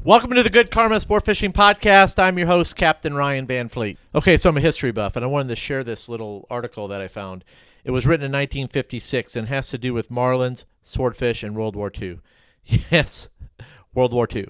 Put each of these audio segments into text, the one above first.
Welcome to the Good Karma Sport Fishing Podcast. I'm your host, Captain Ryan Van Fleet. Okay, so I'm a history buff, and I wanted to share this little article that I found. It was written in 1956 and has to do with marlins, swordfish, and World War II. Yes, World War II.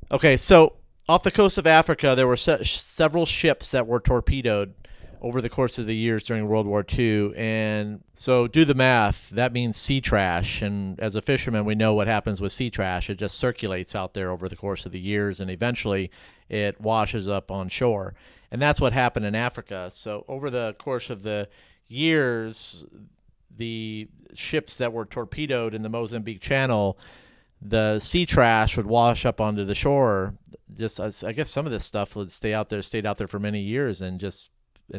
Okay, so off the coast of Africa, there were several ships that were torpedoed over the course of the years during World War II. And so do the math. That means sea trash. And as a fisherman, we know what happens with sea trash. It just circulates out there over the course of the years, and eventually it washes up on shore. And that's what happened in Africa. So over the course of the years, the ships that were torpedoed in the Mozambique Channel, the sea trash would wash up onto the shore. Just, I guess some of this stuff would stayed out there for many years, and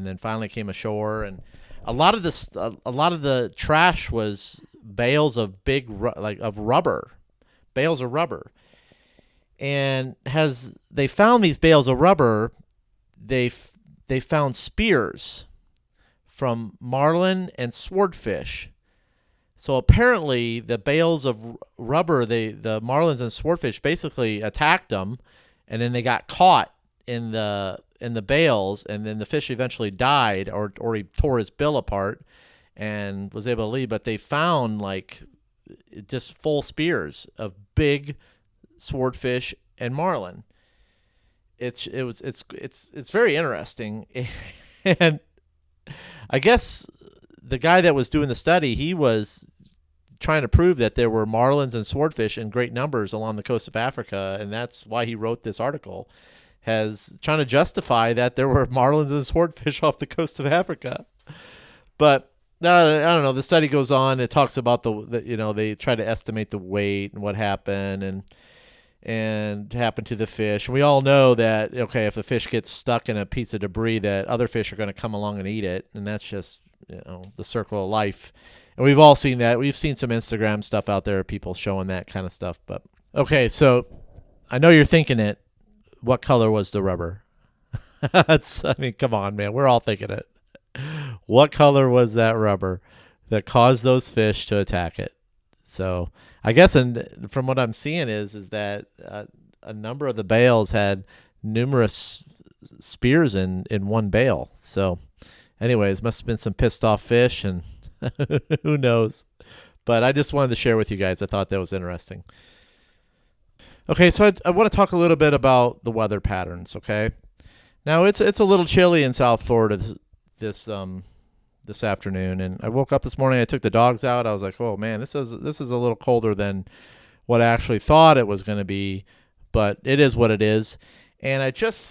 then finally came ashore. And a lot of the trash was bales of rubber, bales of rubber. And as they found these bales of rubber, they found spears from marlin and swordfish. So apparently the bales of rubber, the marlins and swordfish basically attacked them, and then they got caught in the bales, and then the fish eventually died, or he tore his bill apart and was able to leave. But they found just full spears of big swordfish and marlin. It's very interesting. And I guess the guy that was doing the study, he was trying to prove that there were marlins and swordfish in great numbers along the coast of Africa, and that's why he wrote this article, trying to justify that there were marlins and swordfish off the coast of Africa. But I don't know. The study goes on. It talks about they try to estimate the weight and what happened and happened to the fish. And we all know that, okay, if the fish gets stuck in a piece of debris, that other fish are going to come along and eat it. And that's just, the circle of life. And we've all seen that. We've seen some Instagram stuff out there, people showing that kind of stuff. But okay, so I know you're thinking it. What color was the rubber? Come on, man. We're all thinking it. What color was that rubber that caused those fish to attack it? So I guess from what I'm seeing is that a number of the bales had numerous spears in one bale. So anyways, must have been some pissed off fish, and who knows. But I just wanted to share with you guys. I thought that was interesting. Okay, so I want to talk a little bit about the weather patterns, okay? Now, it's a little chilly in South Florida this afternoon, and I woke up this morning, I took the dogs out. I was like, "Oh man, this is a little colder than what I actually thought it was going to be, but it is what it is." And I just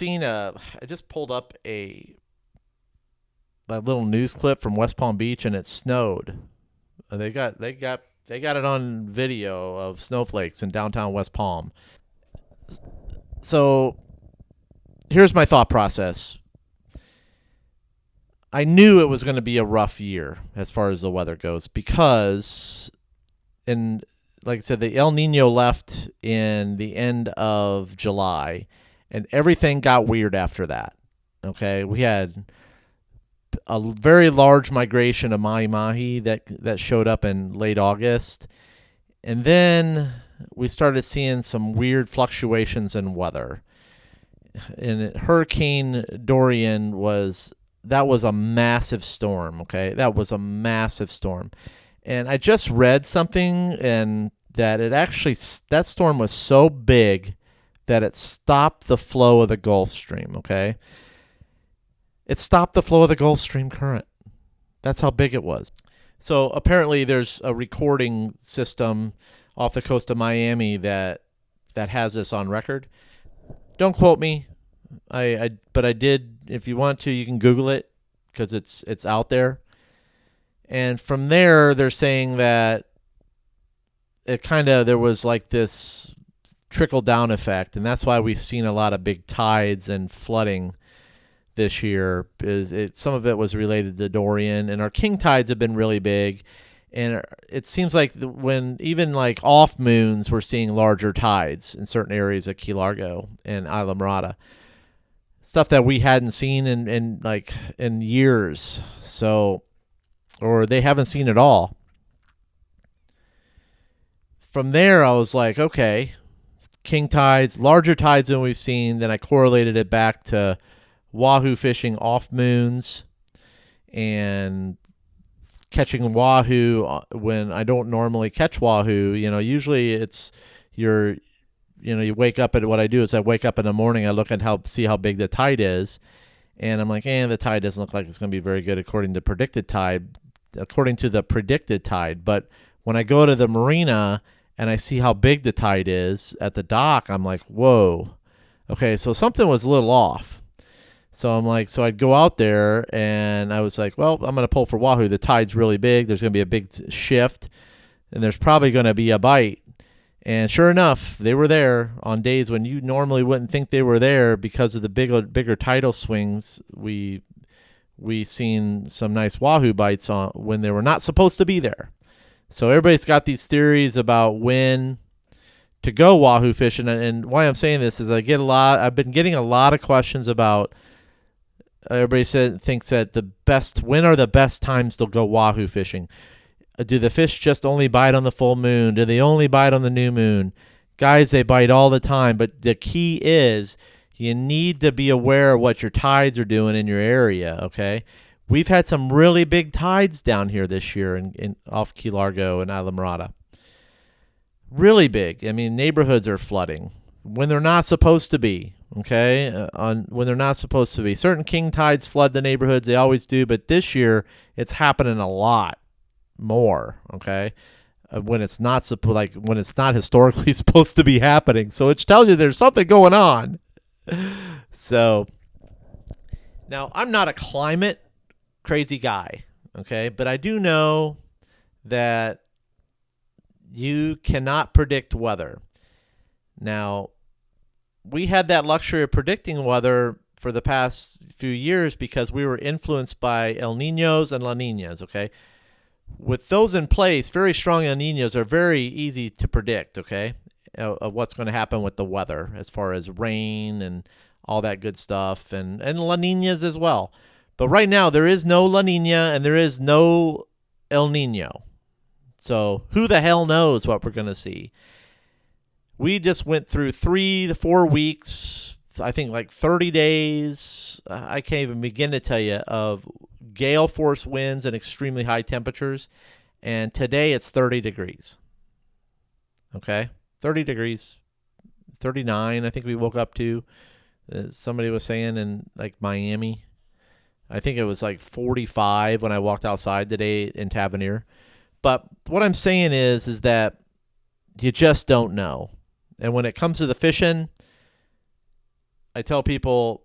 pulled up a little news clip from West Palm Beach, and it snowed. They got it on video of snowflakes in downtown West Palm. So here's my thought process. I knew it was going to be a rough year as far as the weather goes because, like I said, the El Nino left in the end of July, and everything got weird after that. Okay, we had a very large migration of mahi-mahi that showed up in late August. And then we started seeing some weird fluctuations in weather. And Hurricane Dorian was a massive storm, okay? That was a massive storm. And I just read something and that that storm was so big that it stopped the flow of the Gulf Stream, okay? It stopped the flow of the Gulf Stream current. That's how big it was. So apparently there's a recording system off the coast of Miami that has this on record. Don't quote me. But I did. If you want to, you can Google it because it's out there. And from there, they're saying that there was like this trickle down effect, and that's why we've seen a lot of big tides and flooding this year. Some of it was related to Dorian, and our king tides have been really big, and it seems like when even like off moons, we're seeing larger tides in certain areas of Key Largo and Isla Mirada, stuff that we hadn't seen in years. So, or they haven't seen it all. From there, I was like, okay, king tides, larger tides than we've seen. Then I correlated it back to wahoo fishing off moons and catching wahoo when I don't normally catch wahoo. Usually it's you wake up, and what I do is I wake up in the morning, I look at see how big the tide is, and I'm like, the tide doesn't look like it's going to be very good according to the predicted tide. But when I go to the marina and I see how big the tide is at the dock, I'm like, whoa, okay, so something was a little off. So I'm like, so I'd go out there and I was like, well, I'm going to pull for wahoo. The tide's really big. There's going to be a big shift, and there's probably going to be a bite. And sure enough, they were there on days when you normally wouldn't think they were there because of the bigger tidal swings. We seen some nice wahoo bites on when they were not supposed to be there. So everybody's got these theories about when to go wahoo fishing, and why I'm saying this is I've been getting a lot of questions about. Everybody thinks that when are the best times to go wahoo fishing? Do the fish just only bite on the full moon? Do they only bite on the new moon? Guys, they bite all the time, but the key is you need to be aware of what your tides are doing in your area, okay? We've had some really big tides down here this year in off Key Largo and Islamorada. Really big. I mean, neighborhoods are flooding when they're not supposed to be, okay? When they're not supposed to be. Certain king tides flood the neighborhoods. They always do, but this year it's happening a lot more, okay? When it's not historically supposed to be happening. So it tells you there's something going on. So now I'm not a climate crazy guy, okay? But I do know that you cannot predict weather. Now, we had that luxury of predicting weather for the past few years because we were influenced by El Niños and La Niñas, okay? With those in place, very strong El Niños are very easy to predict, okay, of what's going to happen with the weather as far as rain and all that good stuff, and La Niñas as well. But right now, there is no La Niña and there is no El Niño. So who the hell knows what we're going to see? We just went through 3 to 4 weeks, I think like 30 days, I can't even begin to tell you, of gale force winds and extremely high temperatures. And today it's 30 degrees. Okay? 30 degrees. 39, I think we woke up to. Somebody was saying in like Miami. I think it was like 45 when I walked outside today in Tavernier. But what I'm saying is that you just don't know. And when it comes to the fishing, I tell people,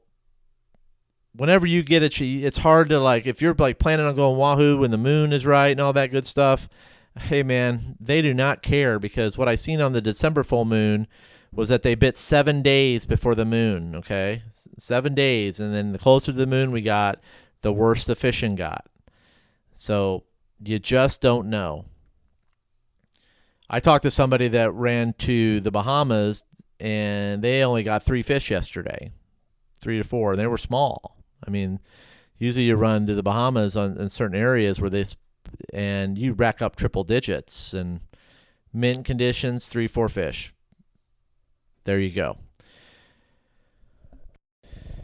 whenever you get it, it's hard to, like, if you're like planning on going wahoo when the moon is right and all that good stuff, hey man, they do not care, because what I seen on the December full moon was that they bit 7 days before the moon, okay? 7 days, and then the closer to the moon we got, the worse the fishing got. So you just don't know. I talked to somebody that ran to the Bahamas, and they only got 3 fish yesterday, 3 to 4, and they were small. I mean, usually you run to the Bahamas in certain areas and you rack up triple digits, and mint conditions, 3, 4 fish. There you go.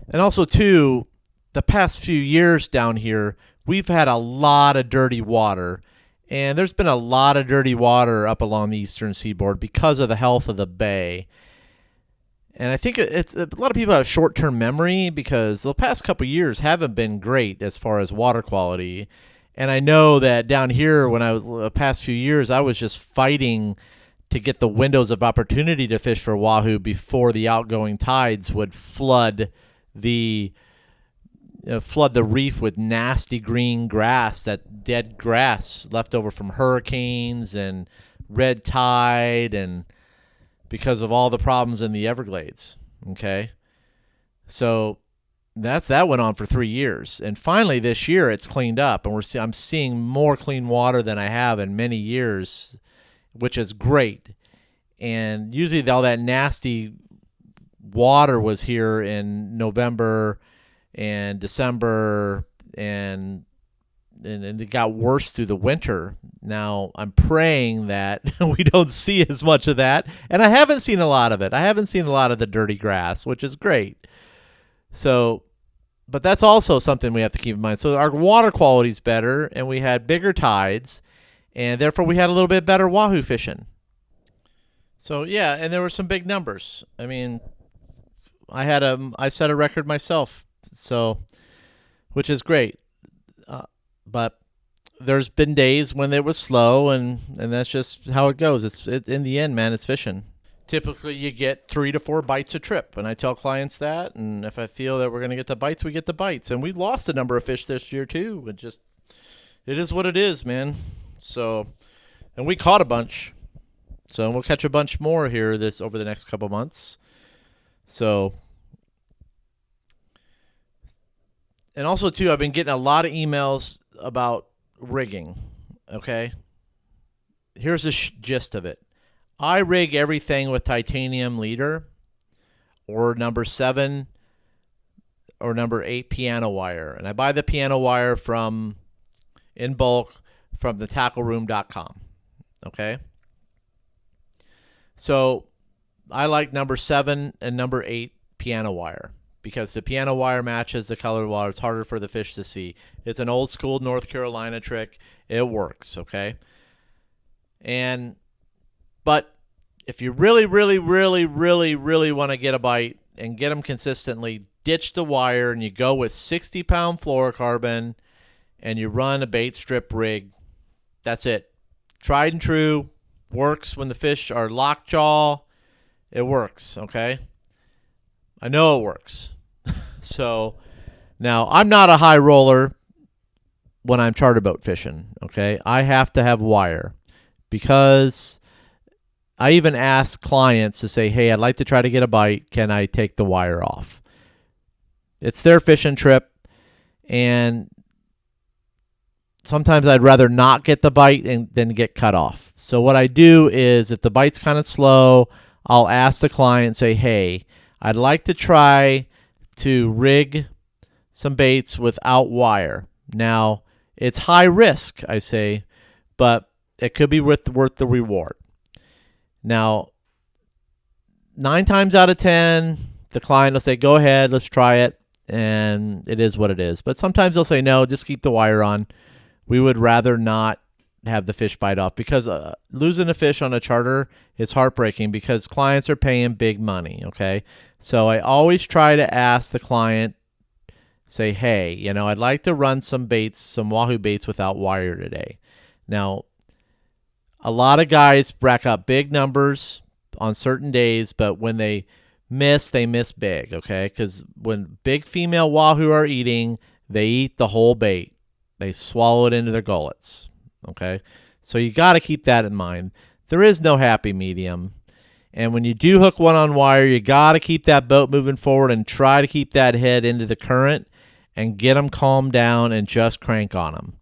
And also, too, the past few years down here, we've had a lot of dirty water. And there's been a lot of dirty water up along the eastern seaboard because of the health of the bay. And I think it's a lot of people have short-term memory, because the past couple of years haven't been great as far as water quality. And I know that down here, when I was the past few years, I was just fighting to get the windows of opportunity to fish for wahoo before the outgoing tides would flood the reef with nasty green grass, that dead grass left over from hurricanes and red tide, and because of all the problems in the Everglades. Okay, so that went on for 3 years, and finally this year it's cleaned up, and I'm seeing more clean water than I have in many years, which is great. And usually all that nasty water was here in November and December and and it got worse through the winter. Now I'm praying that we don't see as much of that, and I haven't seen a lot of it. I haven't seen a lot of the dirty grass, which is great. So, but that's also something we have to keep in mind. So our water quality is better, and we had bigger tides, and therefore we had a little bit better wahoo fishing. So yeah, and there were some big numbers. I mean, I set a record myself, so which is great. But there's been days when it was slow, and that's just how it goes. In the end, man, it's fishing. Typically, you get 3 to 4 bites a trip, and I tell clients that. And if I feel that we're going to get the bites, we get the bites. And we lost a number of fish this year too. It is what it is, man. So, and we caught a bunch. So we'll catch a bunch more here over the next couple months. So, and also too, I've been getting a lot of emails about rigging. Okay, here's the gist of it. I rig everything with titanium leader, or number 7, or number 8 piano wire, and I buy the piano wire in bulk from thetackleroom.com. Okay. So I like number 7 and number 8 piano wire because the piano wire matches the colored wire. It's harder for the fish to see. It's an old school North Carolina trick. It works, okay? But if you really, really, really, really, really want to get a bite and get them consistently, ditch the wire and you go with 60-pound fluorocarbon and you run a bait strip rig. That's it. Tried and true. Works when the fish are lockjaw. It works, okay? I know it works. So now I'm not a high roller when I'm charter boat fishing, okay? I have to have wire because I even ask clients to say, hey, I'd like to try to get a bite. Can I take the wire off? It's their fishing trip, and sometimes I'd rather not get the bite than get cut off. So what I do is if the bite's kind of slow, I'll ask the client, say, hey, I'd like to try to rig some baits without wire. Now, it's high risk, I say, but it could be worth the reward. Now, 9 times out of 10, the client will say, go ahead, let's try it, and it is what it is. But sometimes they'll say, no, just keep the wire on. We would rather not have the fish bite off because losing a fish on a charter is heartbreaking because clients are paying big money, okay? So I always try to ask the client, say, hey, I'd like to run some baits, some wahoo baits without wire today. Now, a lot of guys rack up big numbers on certain days, but when they miss big, okay? Because when big female wahoo are eating, they eat the whole bait. They swallow it into their gullets, okay? So you got to keep that in mind. There is no happy medium. And when you do hook one on wire, you got to keep that boat moving forward and try to keep that head into the current and get them calmed down and just crank on them.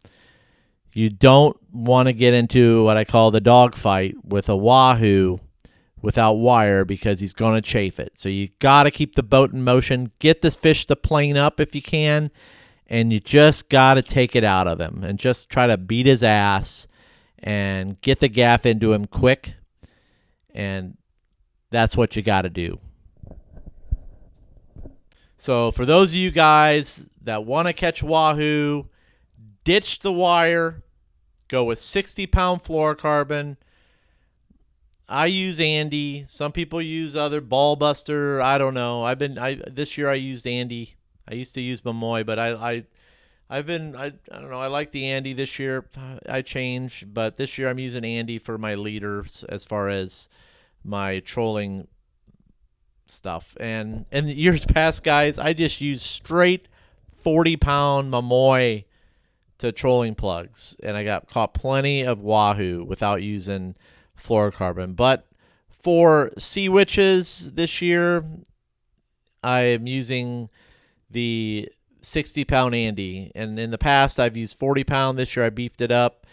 You don't want to get into what I call the dog fight with a wahoo without wire because he's going to chafe it. So you got to keep the boat in motion. Get this fish to plane up if you can. And you just got to take it out of him and just try to beat his ass and get the gaff into him quick. And that's what you got to do. So for those of you guys that want to catch wahoo, ditch the wire, go with 60-pound fluorocarbon. I use Andy. Some people use other ball buster. I don't know. This year I used Andy. I used to use Momoy, but I don't know. I like the Andy this year. I changed, but this year I'm using Andy for my leaders as far as my trolling stuff. And in the years past, guys, I just used straight 40-pound Momoy to trolling plugs, and I got caught plenty of wahoo without using fluorocarbon. But for sea witches this year, I am using the 60-pound Andy, and in the past I've used 40-pound. This year I beefed it up.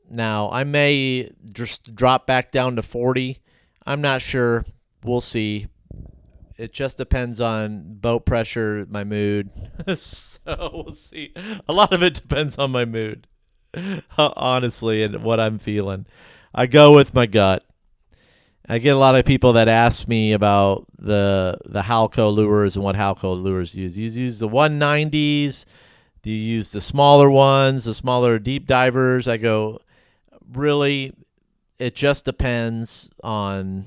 Now I may just drop back down to 40. I'm not sure. We'll see. It just depends on boat pressure, my mood. So we'll see. A lot of it depends on my mood, honestly, and what I'm feeling. I go with my gut. I get a lot of people that ask me about the Halco lures and what Halco lures use. You use the 190s. Do you use the smaller ones, the smaller deep divers? I go, really, it just depends on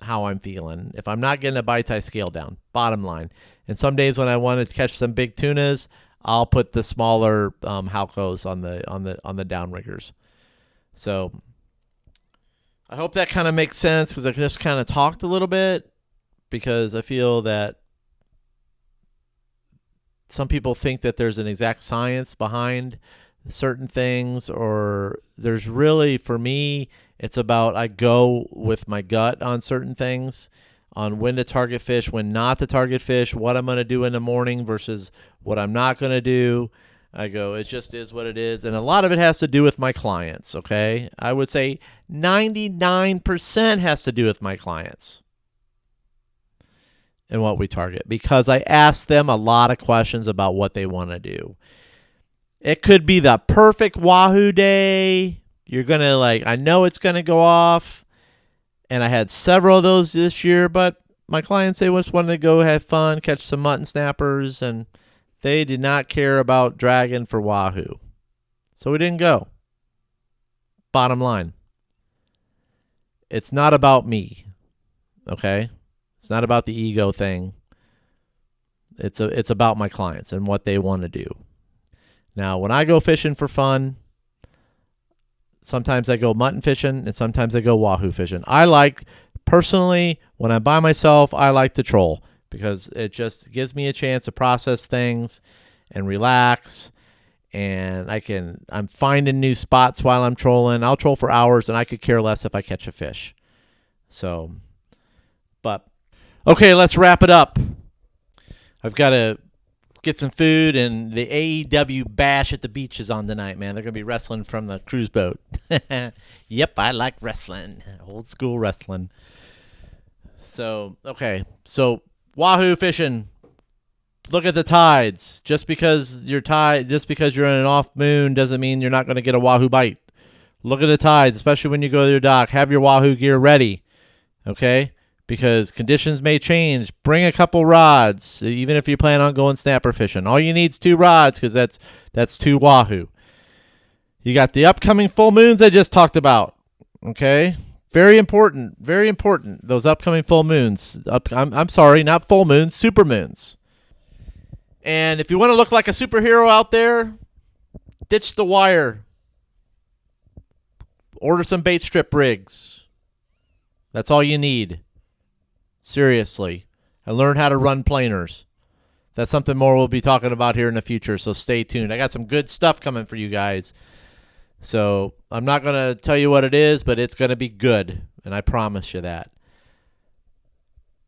how I'm feeling. If I'm not getting a bite, I scale down. Bottom line. And some days when I want to catch some big tunas, I'll put the smaller Halcos on the downriggers. So I hope that kind of makes sense, because I just kind of talked a little bit, because I feel that some people think that there's an exact science behind certain things, or there's really, for me, it's about I go with my gut on certain things, on when to target fish, when not to target fish, what I'm going to do in the morning versus what I'm not going to do. I go, it just is what it is. And a lot of it has to do with my clients, okay? I would say 99% has to do with my clients and what we target, because I ask them a lot of questions about what they want to do. It could be the perfect Wahoo day. You're going to I know it's going to go off. And I had several of those this year, but my clients, they just wanted to go have fun, catch some mutton snappers, and they did not care about dragging for Wahoo. So we didn't go. Bottom line. It's not about me, okay? It's not about the ego thing. It's about my clients and what they want to do. Now, when I go fishing for fun, sometimes I go mutton fishing and sometimes I go Wahoo fishing. Personally, when I'm by myself, I like to troll, because it just gives me a chance to process things and relax. And I'm finding new spots while I'm trolling. I'll troll for hours and I could care less if I catch a fish. So, but, okay, let's wrap it up. I've got to get some food, and the AEW bash at the beach is on tonight, man. They're going to be wrestling from the cruise boat. Yep, I like wrestling. Old school wrestling. So, okay. So, Wahoo fishing. Look at the tides. Just because you're in an off moon doesn't mean you're not going to get a Wahoo bite. Look at the tides, especially when you go to your dock. Have your Wahoo gear ready. Okay? Because conditions may change. Bring a couple rods, even if you plan on going snapper fishing. All you need is 2 rods, because that's 2 Wahoo. You got the upcoming full moons I just talked about. Okay? Very important. Very important. Those upcoming full moons. I'm sorry, not full moons, super moons. And if you want to look like a superhero out there, ditch the wire. Order some bait strip rigs. That's all you need. Seriously. And learn how to run planers. That's something more we'll be talking about here in the future, so stay tuned. I got some good stuff coming for you guys. So I'm not going to tell you what it is, but it's going to be good, and I promise you that.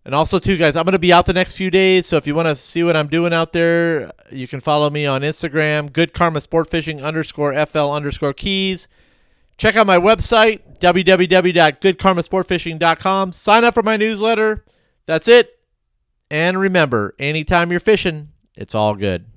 And also, too, guys, I'm going to be out the next few days, so if you want to see what I'm doing out there, you can follow me on Instagram, Good Karma Sport Fishing _FL_keys. Check out my website, www.goodkarmasportfishing.com. Sign up for my newsletter. That's it. And remember, anytime you're fishing, it's all good.